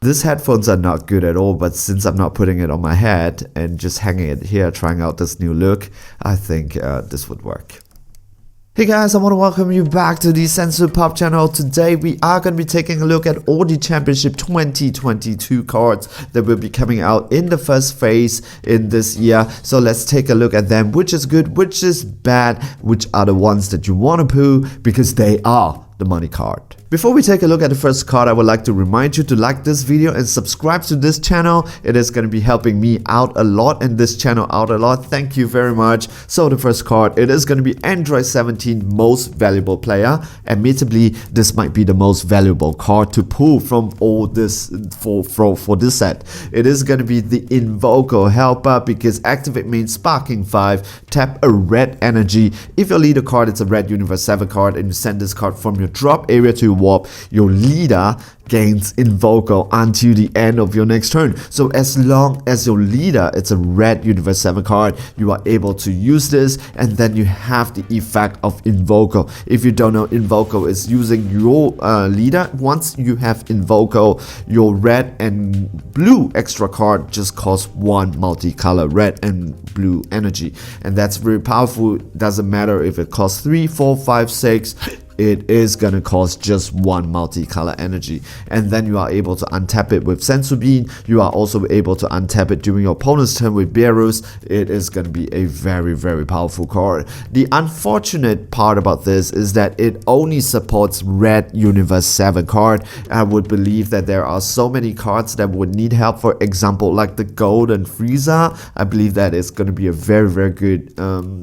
These headphones are not good at all, but since I'm not putting it on my head and just hanging it here, trying out this new look, I think this would work. Hey guys, I want to welcome you back to the Censored Pop channel. Today we are going to be taking a look at all the Championship 2022 cards that will be coming out in the first phase in this year. So let's take a look at them, which is good, which is bad, which are the ones that you want to pull because they are the money card. Before we take a look at the first card, I would like to remind you to like this video and subscribe to this channel. It is going to be helping me out a lot and this channel out a lot. Thank you very much. So the first card, it is going to be Android 17 most valuable player. Admittedly, this might be the most valuable card to pull from all this for this set. It is going to be the Invoco Helper because activate main Sparking 5, tap a red energy. If your leader card is a red Universe 7 card and you send this card from your drop area to warp, your leader gains Invoco until the end of your next turn. So as long as your leader it's a red Universe 7 card, you are able to use this, and then you have the effect of Invoco. If you don't know, Invoco is using your leader. Once you have Invoco, your red and blue extra card just costs one multicolor red and blue energy, and that's very powerful. Doesn't matter if it costs 3, 4, 5, 6. It is gonna cost just one multicolor energy, and then you are able to untap it with Senzu Bean. You are also able to untap it during your opponent's turn with Beerus. It is gonna be a very, very powerful card. The unfortunate part about this is that it only supports red Universe 7 card. I would believe that there are so many cards that would need help. For example, like the Golden Frieza. I believe that is gonna be a very, very good.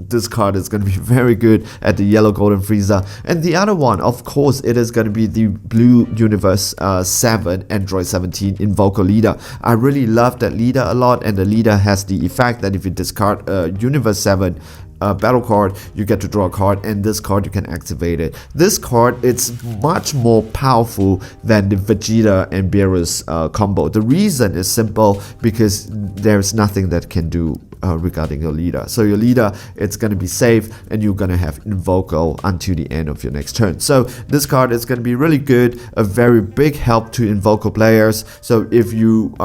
This card is gonna be very good at the yellow Golden Frieza, and the other one, of course, it is going to be the blue Universe 7 Android 17 Invoco leader. I really love that leader a lot, and the leader has the effect that if you discard a Universe 7 battle card, you get to draw a card, and this card you can activate it. This card, it's much more powerful than the Vegeta and Beerus combo. The reason is simple, because there's nothing that can do regarding your leader. So your leader, it's going to be safe, and you're going to have Invoco until the end of your next turn. So this card is going to be really good, a very big help to Invoco players. So if you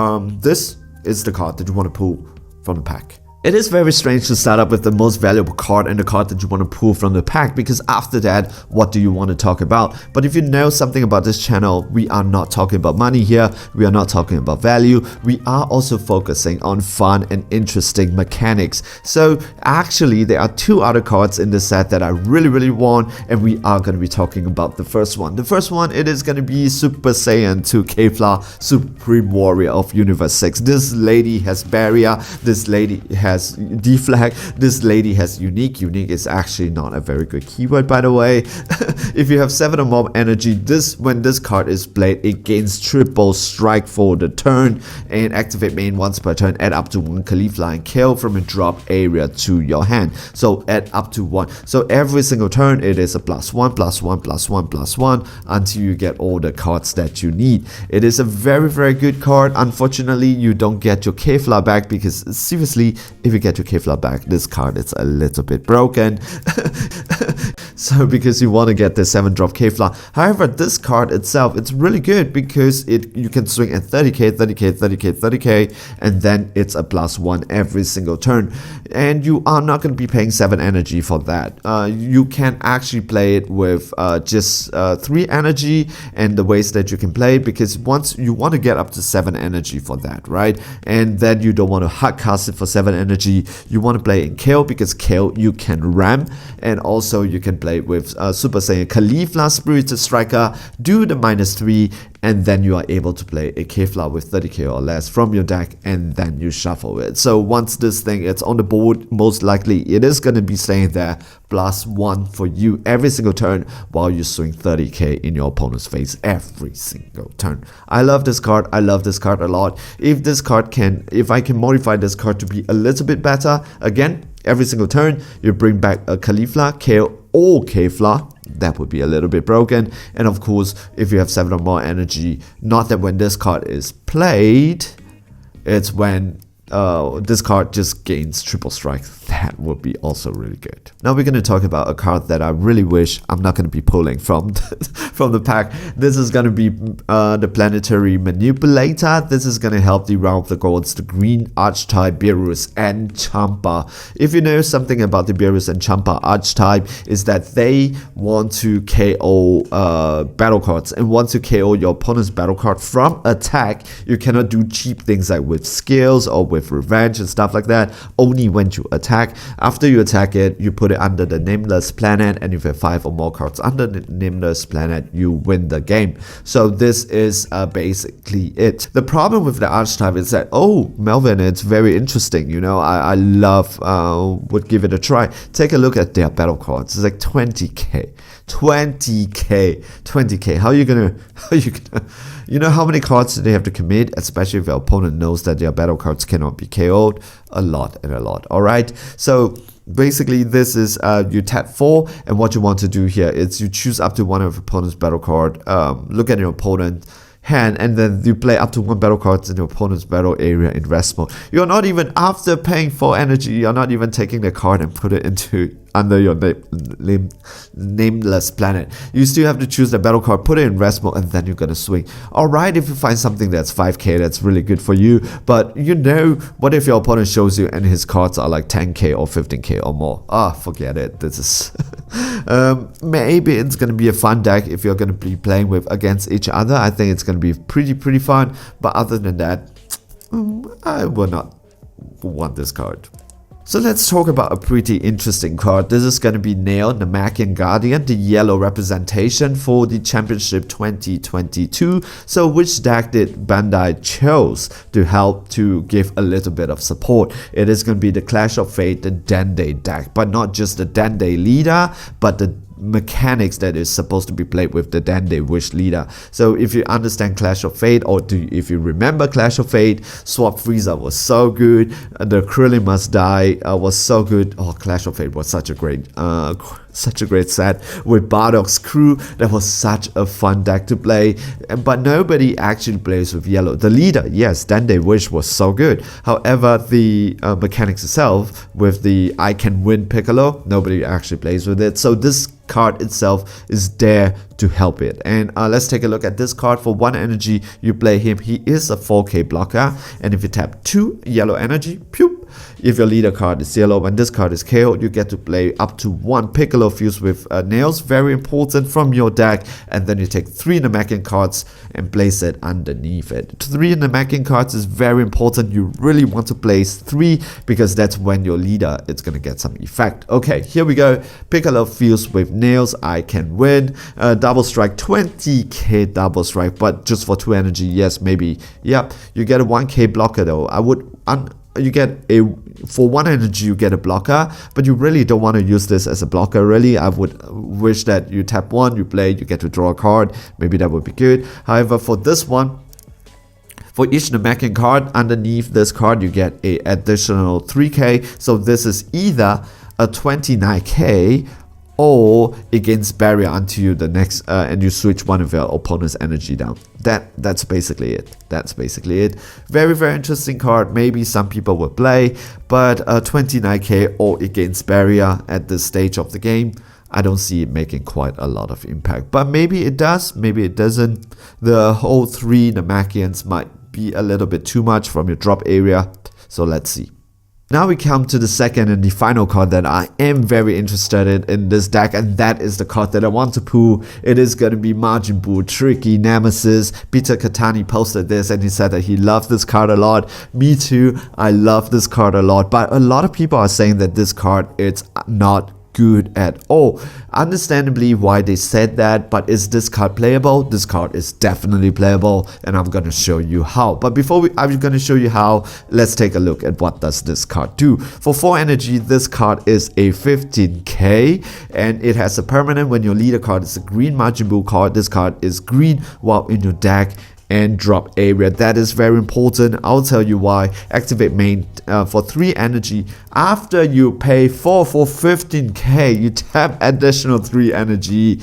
this is the card that you want to pull from the pack. It is very strange to start up with the most valuable card and the card that you want to pull from the pack, because after that, what do you want to talk about? But if you know something about this channel, we are not talking about money here, we are not talking about value, we are also focusing on fun and interesting mechanics. So actually, there are two other cards in this set that I really want, and we are going to be talking about the first one. The first one, it is going to be Super Saiyan 2 Kefla, Supreme Warrior of Universe 6. This lady has barrier, this lady has deflag, this lady has unique. Unique is actually not a very good keyword, by the way. If you have 7 or more energy, when this card is played, it gains triple strike for the turn, and activate main once per turn, add up to 1 Caulifla and kill from a drop area to your hand. So add up to 1. So every single turn it is a +1, +1, +1, +1 until you get all the cards that you need. It is a very, very good card. Unfortunately, you don't get your Kefla back, because seriously, if you get your Kefla back, this card is a little bit broken. So because you want to get the 7-drop Kefla. However, this card itself, it's really good because you can swing at 30k, 30k, 30k, 30k, and then it's a +1 every single turn. And you are not going to be paying 7 energy for that. You can actually play it with just 3 energy, and the ways that you can play it, because once you want to get up to 7 energy for that, right? And then you don't want to hard cast it for 7 energy. You want to play in Kale, because Kale you can ram, and also you can play with Super Saiyan Caulifla, Spirited Striker, do the -3, and then you are able to play a Kefla with 30k or less from your deck, and then you shuffle it. So once this thing is on the board, most likely it is going to be staying there +1 for you every single turn, while you swing 30k in your opponent's face every single turn. I love this card. I love this card a lot. If I can modify this card to be a little bit better, again, every single turn you bring back a Caulifla, Kale, or Kefla. That would be a little bit broken. And of course, if you have 7 or more energy, not that when this card is played, it's when this card just gains triple strike. That would be also really good. Now we're going to talk about a card that I really wish I'm not going to be pulling from from the pack. This is going to be the Planetary Manipulator. This is going to help the Realm of the Gods, the Green Archetype, Beerus and Champa. If you know something about the Beerus and Champa archetype, is that they want to KO battle cards, and once you KO your opponent's battle card from attack, you cannot do cheap things like with skills or with revenge and stuff like that, only when you attack. After you attack it, you put it under the Nameless Planet, and if you have 5 or more cards under the Nameless Planet, you win the game. So this is basically it. The problem with the archetype is that, oh, Melvin, it's very interesting, you know, I love, would give it a try. Take a look at their battle cards. It's like 20k. 20k. How are you gonna you know how many cards do they have to commit, especially if your opponent knows that their battle cards cannot be KO'd? A lot. Alright, so basically this is you tap 4, and what you want to do here is you choose up to one of your opponent's battle card, look at your opponent hand, and then you play up to 1 battle card in your opponent's battle area in rest mode. You're not even, after paying 4 energy, you're not even taking the card and put it into under your Nameless Planet. You still have to choose the battle card, put it in rest mode, and then you're gonna swing. Alright, if you find something that's 5k, that's really good for you, but you know, what if your opponent shows you and his cards are like 10k or 15k or more? Forget it. This is maybe it's gonna be a fun deck if you're gonna be playing with against each other. I think it's gonna be pretty fun, but other than that, I will not want this card. So let's talk about a pretty interesting card. This is going to be Nail, the Namekian Guardian, the yellow representation for the Championship 2022. So which deck did Bandai chose to help to give a little bit of support? It is going to be the Clash of Fate, the Dende deck, but not just the Dende leader, but the mechanics that is supposed to be played with the Dende Wish leader. So if you understand Clash of Fate, or if you remember Clash of Fate, Swap Frieza was so good, the Krillin Must Die was so good. Oh, Clash of Fate was such a great set with Bardock's crew. That was such a fun deck to play, but nobody actually plays with yellow. The leader, yes, Dende Wish was so good. However, the mechanics itself with the I Can Win Piccolo, nobody actually plays with it. So this card itself is there to help it. And let's take a look at this card. For 1 energy, you play him. He is a 4k blocker, and if you tap 2 yellow energy, pew, if your leader card is yellow, when this card is KO'd, you get to play up to 1 Piccolo fused with nails, very important, from your deck, and then you take 3 Namekian cards and place it underneath it. 3 Namekian cards is very important. You really want to place 3 because that's when your leader is going to get some effect. Okay, here we go. Piccolo fused with nails, I Can Win. Double strike, 20k double strike, but just for 2 energy. Yes, maybe. Yep, you get a 1k blocker though. You get for 1 energy you get a blocker, but you really don't want to use this as a blocker. Really, I would wish that you tap 1, you play, you get to draw a card. Maybe that would be good. However, for this one, for each Namekian card underneath this card, you get a additional 3k. So this is either a 29k or it gains barrier until the next and you switch one of your opponent's energy down. That's basically it. Very interesting card. Maybe some people will play, but 29k or it gains barrier at this stage of the game, I don't see it making quite a lot of impact. But maybe it does, maybe it doesn't. The whole 3 Namekians might be a little bit too much from your drop area, so let's see. Now we come to the second and the final card that I am very interested in this deck, and that is the card that I want to pull. It is going to be Majin Buu Tricky Nemesis. Peter Katani posted this and he said that he loved this card a lot. Me too, I love this card a lot, but a lot of people are saying that this card is not good at all. Understandably why they said that, but is this card playable? This card is definitely playable, and I'm gonna show you how. But before I'm gonna show you how, let's take a look at what does this card do. For 4 energy, this card is a 15k, and it has a permanent. When your leader card is a green Majin Buu card, this card is green while in your deck, and drop area. That is very important. I'll tell you why. Activate main for 3 energy. After you pay 4 for 15k, you tap additional 3 energy.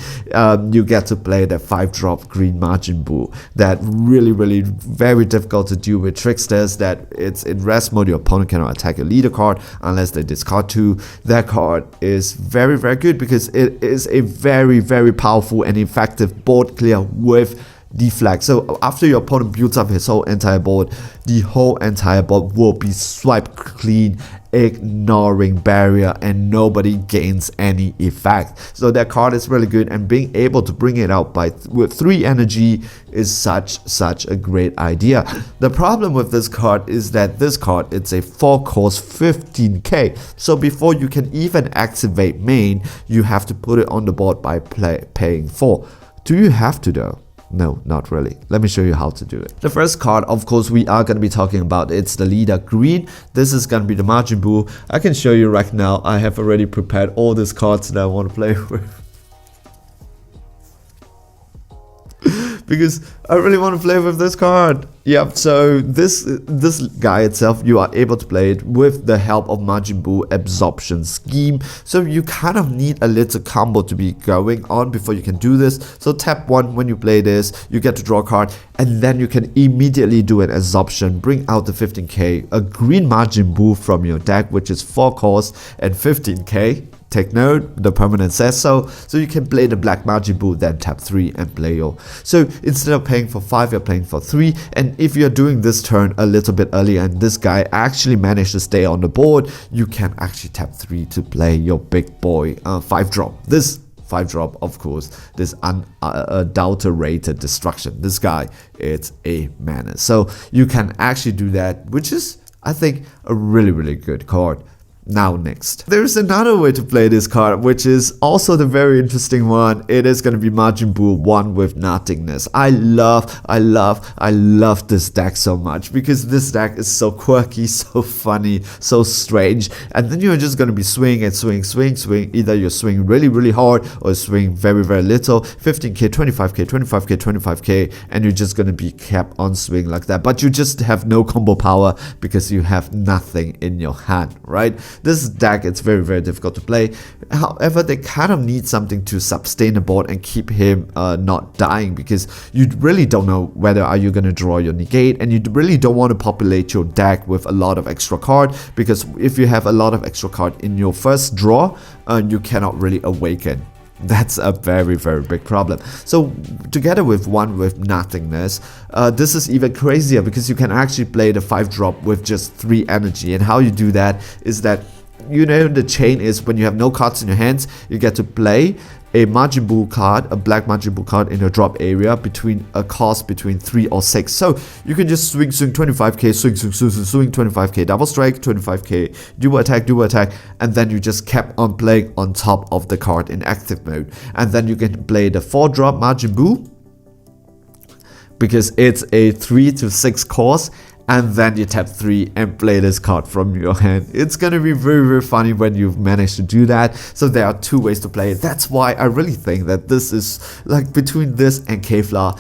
You get to play the 5-drop green Majin Buu. That really very difficult to deal with tricksters. That it's in rest mode. Your opponent cannot attack your leader card unless they discard 2. That card is very good because it is a very powerful and effective board clear with deflag. So after your opponent builds up his whole entire board, the whole entire board will be swiped clean, ignoring barrier, and nobody gains any effect. So that card is really good, and being able to bring it out with 3 energy is such a great idea. The problem with this card is that this card, it's a 4 cost 15k. So before you can even activate main, you have to put it on the board by paying 4. Do you have to though? No, not really. Let me show you how to do it. The first card, of course, we are going to be talking about, it's the leader green. This is going to be the Majin Buu. I can show you right now. I have already prepared all these cards that I want to play with. Because I really want to play with this card. Yep, so this guy itself, you are able to play it with the help of Majin Buu Absorption Scheme. So you kind of need a little combo to be going on before you can do this. So tap 1 when you play this, you get to draw a card, and then you can immediately do an absorption, bring out the 15k, a green Majin Buu from your deck, which is 4 cost and 15k. Take note, the permanent says so. So you can play the black Majin Buu, then tap 3 and play your. So instead of paying for 5, you're playing for 3. And if you're doing this turn a little bit earlier and this guy actually managed to stay on the board, you can actually tap 3 to play your big boy 5-drop. This 5-drop, of course, this unadulterated destruction. This guy, it's a menace. So you can actually do that, which is, I think, a really good card. Now next, there's another way to play this card, which is also the very interesting one. It is going to be Majin Buu One with Nothingness. I love this deck so much because this deck is so quirky, so funny, so strange. And then you're just going to be swing. Either you swing really hard or swing very little. 15k, 25k, 25k, 25k, and you're just going to be kept on swing like that. But you just have no combo power because you have nothing in your hand, right? This deck, it's very difficult to play. However, they kind of need something to sustain the board and keep him not dying, because you really don't know whether are you going to draw your negate, and you really don't want to populate your deck with a lot of extra card, because if you have a lot of extra card in your first draw, you cannot really awaken. That's a very big problem. So together with one with Nothingness, this is even crazier because you can actually play the 5-drop with just 3 energy. And how you do that is that, you know, the chain is when you have no cards in your hands, you get to play a Majin Buu card, a black Majin Buu card in your drop area between a cost between 3 or 6. So you can just swing 25k, swing 25k, double strike 25k, dual attack, and then you just kept on playing on top of the card in active mode. And then you can play the 4-drop Majin Buu because it's a 3 to 6 cost. And then you tap 3 and play this card from your hand. It's gonna be very funny when you've managed to do that. So there are 2 ways to play it. That's why I really think that this is like between this and Kevlar,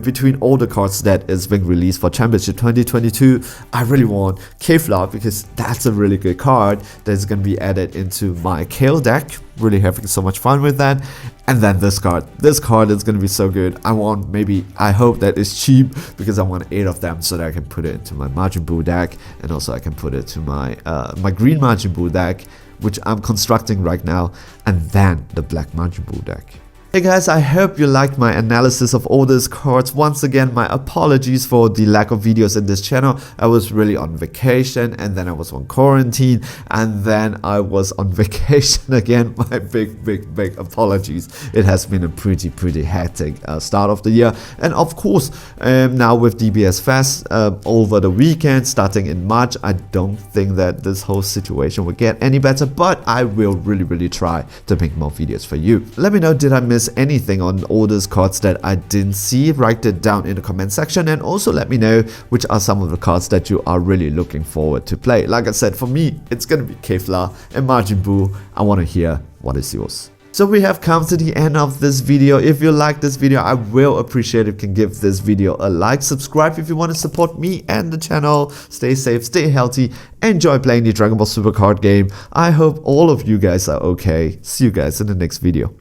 between all the cards that is being released for Championship 2022, I really want Kevlar because that's a really good card that's gonna be added into my Kale deck. Really having so much fun with that. And then this card is going to be so good. I hope that it's cheap because I want 8 of them so that I can put it into my Majin Buu deck, and also I can put it to my my green Majin Buu deck, which I'm constructing right now, and then the black Majin Buu deck. Hey guys, I hope you liked my analysis of all these cards. Once again, my apologies for the lack of videos in this channel. I was really on vacation, and then I was on quarantine, and then I was on vacation again. My big apologies. It has been a pretty hectic start of the year. And of course, now with DBS Fest over the weekend, starting in March, I don't think that this whole situation will get any better, but I will really try to make more videos for you. Let me know, did I miss anything on all those cards that I didn't see? Write it down in the comment section, and also let me know which are some of the cards that you are really looking forward to play. Like I said, for me, it's gonna be Kevlar and Majin Buu. I want to hear what is yours. So we have come to the end of this video. If you like this video, I will appreciate if you can give this video a like. Subscribe if you want to support me and the channel. Stay safe, stay healthy, enjoy playing the Dragon Ball Super card game. I hope all of you guys are okay. See you guys in the next video.